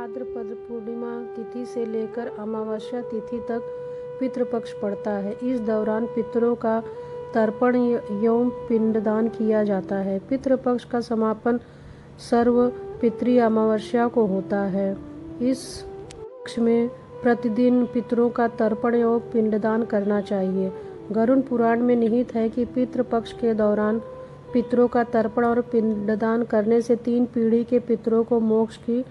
भाद्रपद पूर्णिमा तिथि से लेकर अमावस्या तिथि तक पितृपक्ष पड़ता है। इस दौरान पितरों का तर्पण एवं पिंडदान किया जाता है। पितृपक्ष का समापन सर्व पितृ अमावस्या को होता है। इस पक्ष में प्रतिदिन पितरों का तर्पण एवं पिंडदान करना चाहिए। गरुड़ पुराण में निहित है कि पितृपक्ष के दौरान पितरों का तर्पण और पिंडदान करने से 3 पीढ़ी के पितरों को मोक्ष की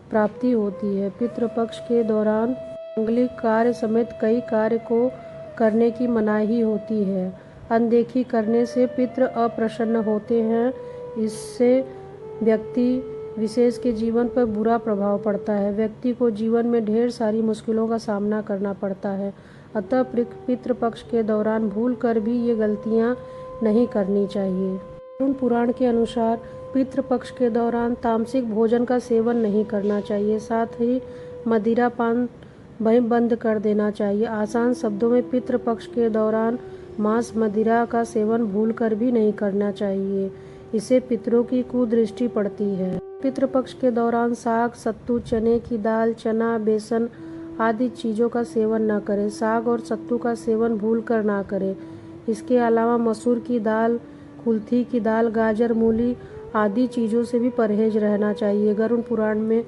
प्राप्ति होती है। पितृपक्ष के दौरान मांगलिक कार्य समेत कई कार्य को करने की मनाही होती है। अनदेखी करने से पितृ अप्रसन्न होते हैं। इससे व्यक्ति विशेष के जीवन पर बुरा प्रभाव पड़ता है। व्यक्ति को जीवन में ढेर सारी मुश्किलों का सामना करना पड़ता है। अतः पितृपक्ष के दौरान भूल कर भी ये गलतियां नहीं करनी चाहिए। गरुड़ पुराण के अनुसार पितृपक्ष के दौरान तामसिक भोजन का सेवन नहीं करना चाहिए। साथ ही मदिरा पान बंद कर देना चाहिए। आसान शब्दों में पितृपक्ष के दौरान मांस मदिरा का सेवन भूलकर भी नहीं करना चाहिए। इससे पितरों की कुदृष्टि पड़ती है। पितृपक्ष के दौरान साग, सत्तू, चने की दाल, चना, बेसन आदि चीज़ों का सेवन न करें। साग और सत्तू का सेवन भूलकर ना करें। इसके अलावा मसूर की दाल, कुल्थी की दाल, गाजर, मूली आदि चीज़ों से भी परहेज रहना चाहिए। गरुड़ पुराण में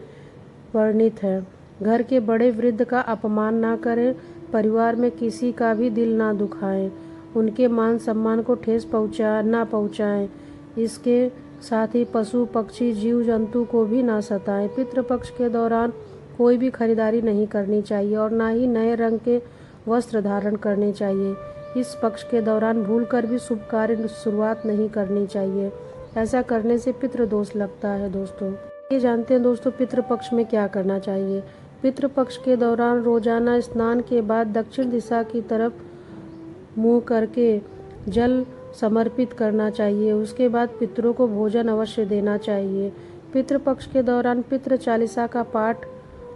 वर्णित है। घर के बड़े वृद्ध का अपमान ना करें। परिवार में किसी का भी दिल ना दुखाएं। उनके मान सम्मान को ठेस ना पहुँचाएं। इसके साथ ही पशु पक्षी जीव जंतु को भी ना सताएं। पितृपक्ष के दौरान कोई भी खरीदारी नहीं करनी चाहिए और ना ही नए रंग के वस्त्र धारण करने चाहिए। इस पक्ष के दौरान भूलकर भी शुभ कार्य शुरुआत नहीं करनी चाहिए। ऐसा करने से पितृ दोष लगता है। दोस्तों ये जानते हैं दोस्तों पितृपक्ष में क्या करना चाहिए। पितृपक्ष के दौरान रोजाना स्नान के बाद दक्षिण दिशा की तरफ मुंह करके जल समर्पित करना चाहिए। उसके बाद पितरों को भोजन अवश्य देना चाहिए। पितृपक्ष के दौरान पितृ चालीसा का पाठ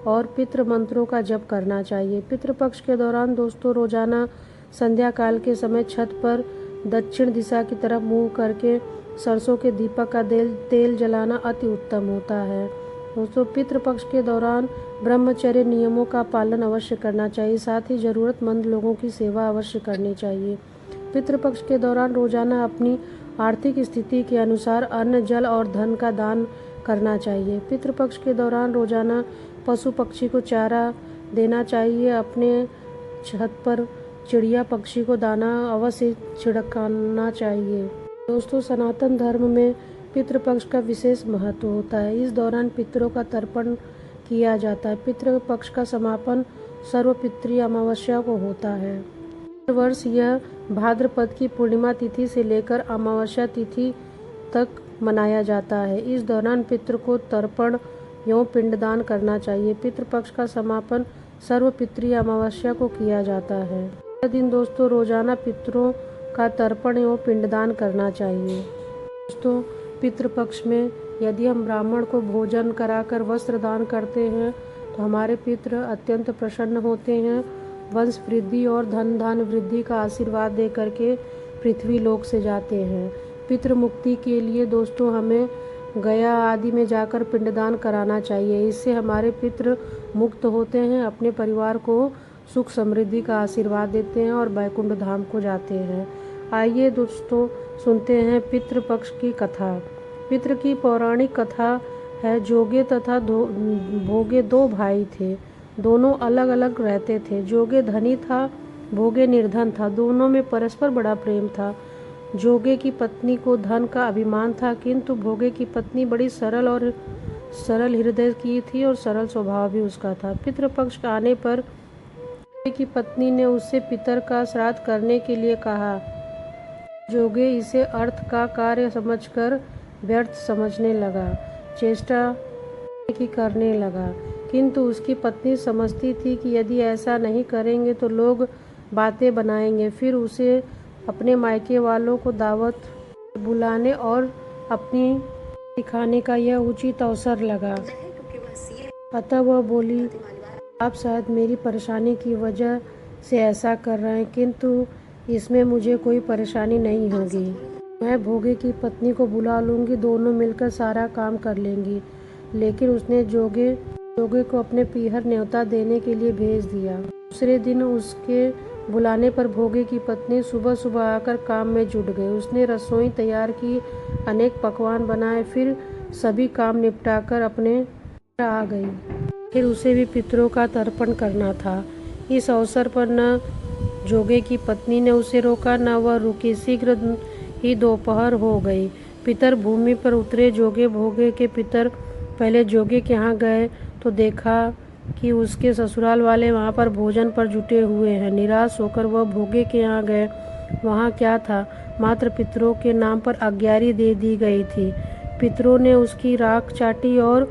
और पितृ मंत्रों का जप करना चाहिए। पितृपक्ष के दौरान दोस्तों रोजाना संध्या काल के समय छत पर दक्षिण दिशा की तरफ मुंह करके सरसों के दीपक का तेल जलाना अति उत्तम होता है। दोस्तों पितृपक्ष के दौरान ब्रह्मचर्य नियमों का पालन अवश्य करना चाहिए। साथ ही जरूरतमंद लोगों की सेवा अवश्य करनी चाहिए। पितृपक्ष के दौरान रोजाना अपनी आर्थिक स्थिति के अनुसार अन्न, जल और धन का दान करना चाहिए। पितृपक्ष के दौरान रोजाना पशु पक्षी को चारा देना चाहिए। अपने छत पर चिड़िया पक्षी को दाना अवश्य छिड़काना चाहिए। दोस्तों सनातन धर्म में पितृपक्ष का विशेष महत्व होता है। इस दौरान पितरों का तर्पण किया जाता है। पितृपक्ष का समापन सर्व पितृ अमावस्या को होता है। हर वर्ष यह भाद्रपद की पूर्णिमा तिथि से लेकर अमावस्या तिथि तक मनाया जाता है। इस दौरान पितृ को तर्पण एवं पिंडदान करना चाहिए। पितृपक्ष का समापन सर्व पितृ अमावस्या को किया जाता है। यह दिन दोस्तों रोजाना पितरों का तर्पण एवं पिंडदान करना चाहिए। दोस्तों पितृपक्ष में यदि हम ब्राह्मण को भोजन कराकर वस्त्र दान करते हैं तो हमारे पितृ अत्यंत प्रसन्न होते हैं। वंश वृद्धि और धन धान वृद्धि का आशीर्वाद दे करके पृथ्वी लोक से जाते हैं। पितृ मुक्ति के लिए दोस्तों हमें गया आदि में जाकर पिंडदान कराना चाहिए। इससे हमारे पितृ मुक्त होते हैं, अपने परिवार को सुख समृद्धि का आशीर्वाद देते हैं और बैकुंठ धाम को जाते हैं। आइए दोस्तों सुनते हैं पितृपक्ष की कथा। पितृ की पौराणिक कथा है। जोगे तथा भोगे 2 भाई थे। दोनों अलग अलग रहते थे। जोगे धनी था, भोगे निर्धन था। दोनों में परस्पर बड़ा प्रेम था। जोगे की पत्नी को धन का अभिमान था, किंतु भोगे की पत्नी बड़ी सरल हृदय की थी और सरल स्वभाव भी उसका था। पितृपक्ष आने पर जोगे की पत्नी ने उससे पितर का श्राद्ध करने के लिए कहा। जोगे इसे अर्थ का कार्य समझकर व्यर्थ समझने लगा, चेष्टा की करने लगा, किंतु उसकी पत्नी समझती थी कि यदि ऐसा नहीं करेंगे तो लोग बातें बनाएंगे। फिर उसे अपने मायके वालों को दावत बुलाने और अपनी दिखाने का यह उचित अवसर लगा। अतः वह बोली, आप शायद मेरी परेशानी की वजह से ऐसा कर रहे हैं, किंतु इसमें मुझे कोई परेशानी नहीं होगी। मैं भोगे की पत्नी को बुला लूँगी, दोनों मिलकर सारा काम कर लेंगी। लेकिन उसने जोगे जोगे को अपने पीहर न्योता देने के लिए भेज दिया। दूसरे दिन उसके बुलाने पर भोगे की पत्नी सुबह सुबह आकर काम में जुट गई। उसने रसोई तैयार की, अनेक पकवान बनाए, फिर सभी काम निपटाकर अपने घर आ गई। फिर उसे भी पितरों का तर्पण करना था। इस अवसर पर न जोगे की पत्नी ने उसे रोका, न वह रुकी। शीघ्र ही दोपहर हो गई। पितर भूमि पर उतरे। जोगे भोगे के पितर पहले जोगे के यहाँ गए तो देखा कि उसके ससुराल वाले वहाँ पर भोजन पर जुटे हुए हैं। निराश होकर वह भोगे के यहाँ गए। वहाँ क्या था, मात्र पितरों के नाम पर आज्ञारी दे दी गई थी। पितरों ने उसकी राख चाटी और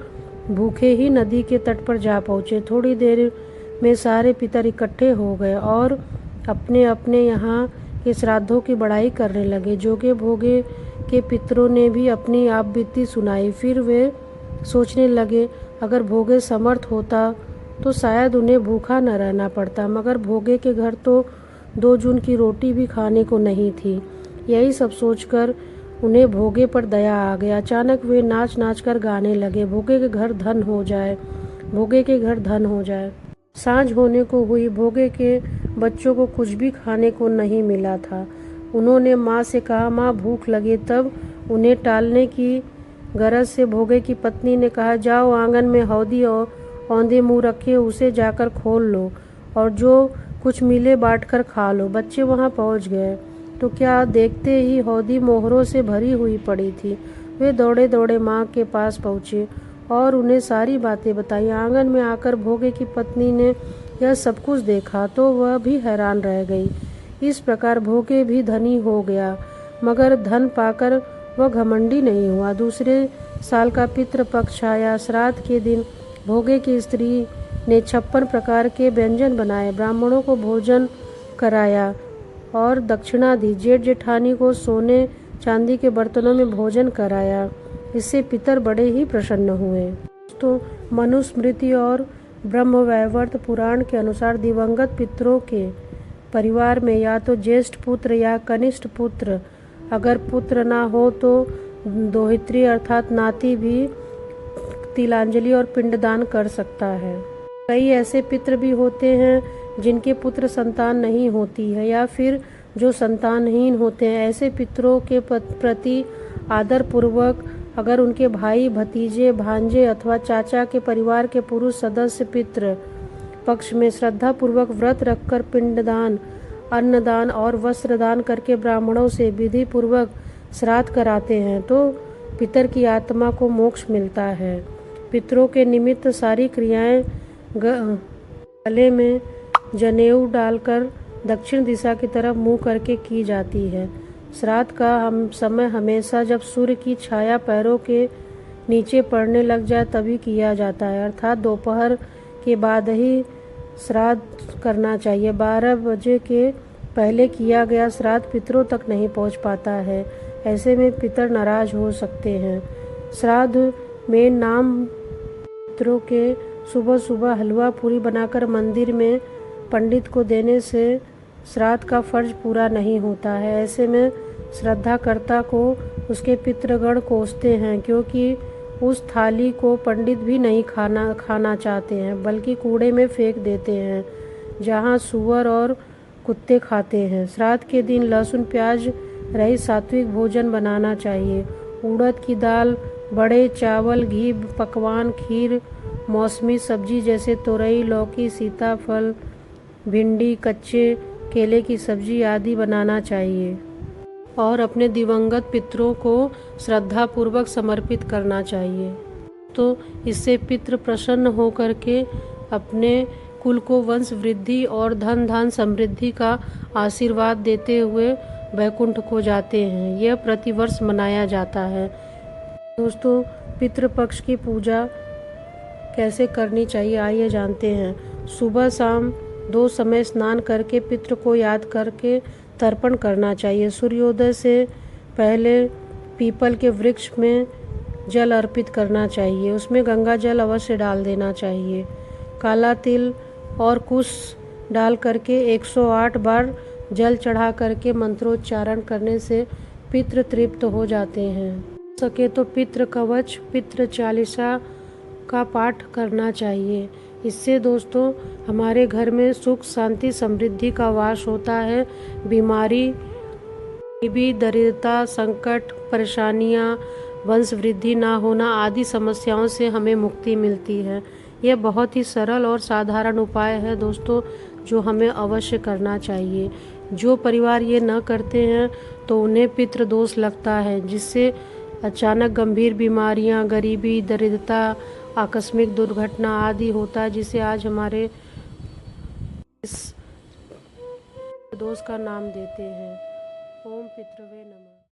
भूखे ही नदी के तट पर जा पहुँचे। थोड़ी देर में सारे पितर इकट्ठे हो गए और अपने अपने यहाँ के श्राद्धों की बड़ाई करने लगे। जोगे भोगे के पितरों ने भी अपनी आप बीती सुनाई। फिर वे सोचने लगे, अगर भोगे समर्थ होता तो शायद उन्हें भूखा न रहना पड़ता, मगर भोगे के घर तो 2 जून की रोटी भी खाने को नहीं थी। यही सब सोचकर उन्हें भोगे पर दया आ गया। अचानक वे नाच नाच कर गाने लगे, भोगे के घर धन हो जाए, भोगे के घर धन हो जाए। सांझ होने को हुई। भोगे के बच्चों को कुछ भी खाने को नहीं मिला था। उन्होंने माँ से कहा, माँ भूख लगी। तब उन्हें टालने की गरज से भोगे की पत्नी ने कहा, जाओ आंगन में हौदी और औंधे मुँह रखे उसे जाकर खोल लो और जो कुछ मिले बांट कर खा लो। बच्चे वहाँ पहुँच गए तो क्या देखते ही हौदी मोहरों से भरी हुई पड़ी थी। वे दौड़े दौड़े माँ के पास पहुँचे और उन्हें सारी बातें बताई। आंगन में आकर भोगे की पत्नी ने यह सब कुछ देखा तो वह भी हैरान रह गई। इस प्रकार भोगे भी धनी हो गया, मगर धन पाकर वह घमंडी नहीं हुआ। दूसरे साल का पितृ पक्ष आया। श्राद्ध के दिन भोगे की स्त्री ने 56 प्रकार के व्यंजन बनाए, ब्राह्मणों को भोजन कराया और दक्षिणा दी। जेठ जेठानी को सोने चांदी के बर्तनों में भोजन कराया। इससे पितर बड़े ही प्रसन्न हुए। तो मनुस्मृति और ब्रह्मवैवर्त पुराण के अनुसार दिवंगत पितरों के परिवार में या तो ज्येष्ठ पुत्र या कनिष्ठ पुत्र, अगर पुत्र ना हो तो दोहित्री अर्थात नाती भी तिलांजलि और पिंडदान कर सकता है। कई ऐसे पितृ भी होते हैं जिनके पुत्र संतान नहीं होती है या फिर जो संतानहीन होते हैं। ऐसे पितरों के प्रति आदर पूर्वक अगर उनके भाई, भतीजे, भांजे अथवा चाचा के परिवार के पुरुष सदस्य पितृ पक्ष में श्रद्धा पूर्वक व्रत रखकर पिंडदान, अन्नदान और वस्त्रदान करके ब्राह्मणों से विधि पूर्वक श्राद्ध कराते हैं तो पितर की आत्मा को मोक्ष मिलता है। पितरों के निमित्त सारी क्रियाएं गले में जनेऊ डालकर दक्षिण दिशा की तरफ मुंह करके की जाती है। श्राद्ध का समय हमेशा जब सूर्य की छाया पैरों के नीचे पड़ने लग जाए तभी किया जाता है, अर्थात दोपहर के बाद ही श्राद्ध करना चाहिए। 12 बजे के पहले किया गया श्राद्ध पितरों तक नहीं पहुंच पाता है। ऐसे में पितर नाराज हो सकते हैं। श्राद्ध में नाम पितरों के सुबह सुबह हलवा पूरी बनाकर मंदिर में पंडित को देने से श्राद्ध का फर्ज पूरा नहीं होता है। ऐसे में श्रद्धाकर्ता को उसके पितृगण कोसते हैं, क्योंकि उस थाली को पंडित भी नहीं खाना चाहते हैं, बल्कि कूड़े में फेंक देते हैं जहाँ सूअर और कुत्ते खाते हैं। श्राद्ध के दिन लहसुन प्याज रहित सात्विक भोजन बनाना चाहिए। उड़द की दाल, बड़े चावल, घी पकवान, खीर, मौसमी सब्जी जैसे तोरई, लौकी, सीताफल, भिंडी, कच्चे केले की सब्जी आदि बनाना चाहिए और अपने दिवंगत पितरों को श्रद्धापूर्वक समर्पित करना चाहिए। तो इससे पितृ प्रसन्न होकर के अपने कुल को वंश वृद्धि और धन धान समृद्धि का आशीर्वाद देते हुए वैकुंठ को जाते हैं। यह प्रतिवर्ष मनाया जाता है। दोस्तों, पितृपक्ष की पूजा कैसे करनी चाहिए आइए जानते हैं। सुबह शाम 2 समय स्नान करके पितृ को याद करके तर्पण करना चाहिए। सूर्योदय से पहले पीपल के वृक्ष में जल अर्पित करना चाहिए। उसमें गंगा जल अवश्य डाल देना चाहिए। काला तिल और कुश डाल करके 108 बार जल चढ़ा करके मंत्रोच्चारण करने से पितृ तृप्त हो जाते हैं। सके तो पितृ कवच, पितृ चालीसा का पाठ करना चाहिए। इससे दोस्तों हमारे घर में सुख शांति समृद्धि का वास होता है। बीमारी, गरीबी, दरिद्रता, संकट, परेशानियां, वंश वृद्धि ना होना आदि समस्याओं से हमें मुक्ति मिलती है। यह बहुत ही सरल और साधारण उपाय है दोस्तों, जो हमें अवश्य करना चाहिए। जो परिवार ये न करते हैं तो उन्हें पितृ दोष लगता है, जिससे अचानक गंभीर बीमारियां, गरीबी, दरिद्रता, आकस्मिक दुर्घटना आदि होता है, जिसे आज हमारे इस दोष का नाम देते हैं। ओम पितृवे नमः।